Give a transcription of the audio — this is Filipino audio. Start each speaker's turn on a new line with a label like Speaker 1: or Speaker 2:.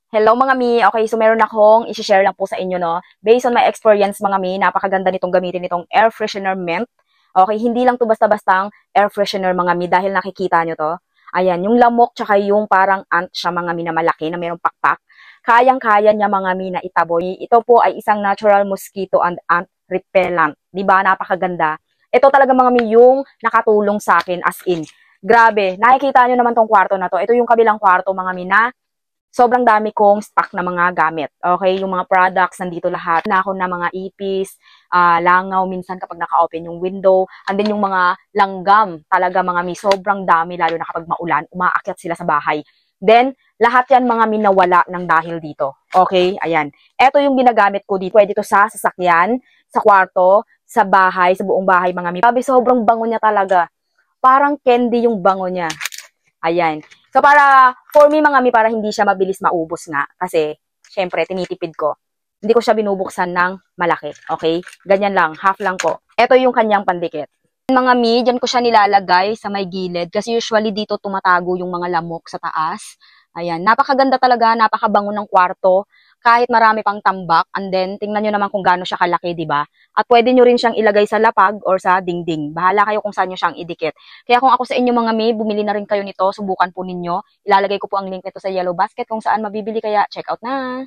Speaker 1: Hello mga mi, okay, so meron akong i-share lang po sa inyo, no? Based on my experience mga mi, napakaganda nitong gamitin itong air freshener mint. Okay, hindi lang to basta-bastang air freshener mga mi dahil nakikita nyo to. Ayan, yung lamok tsaka yung parang ant siya mga mi na malaki na mayroong pakpak. Kayang-kaya niya mga mi na itaboy. Ito po ay isang natural mosquito and ant repellent. Di ba? Napakaganda. Ito talaga mga mi yung nakatulong sa akin as in. Grabe, nakikita nyo naman tong kwarto na to. Ito yung kabilang kwarto mga mi na sobrang dami kong stock na mga gamit. Okay, yung mga products, nandito lahat. Na ako na mga ipis, langaw, minsan kapag naka-open yung window, and then yung mga langgam, talaga mga mi, sobrang dami, lalo na kapag maulan, umaakyat sila sa bahay. Then, lahat yan mga mi nawala ng dahil dito. Okay, ayan. Ito yung ginagamit ko dito. Pwede to sa sasakyan, sa kwarto, sa bahay, sa buong bahay mga mi. Sabi, sobrang bango niya talaga. Parang candy yung bango niya. Ayan. So, for me mga mi, para hindi siya mabilis maubos nga. Kasi, syempre, tinitipid ko. Hindi ko siya binubuksan ng malaki. Okay? Ganyan lang. Half lang po. Ito yung kanyang pandikit. Mga mi, dyan ko siya nilalagay sa may gilid. Kasi usually dito tumatago yung mga lamok sa taas. Ayan. Napakaganda talaga. Napakabango ng kwarto. Kahit marami pang tambak. And then, tingnan nyo naman kung gaano siya kalaki, di ba? At pwede nyo rin siyang ilagay sa lapag or sa dingding. Bahala kayo kung saan nyo siyang idikit. Kaya kung ako sa inyo mga may, bumili na rin kayo nito, subukan po ninyo. Ilalagay ko po ang link nito sa yellow basket kung saan mabibili, kaya check out na!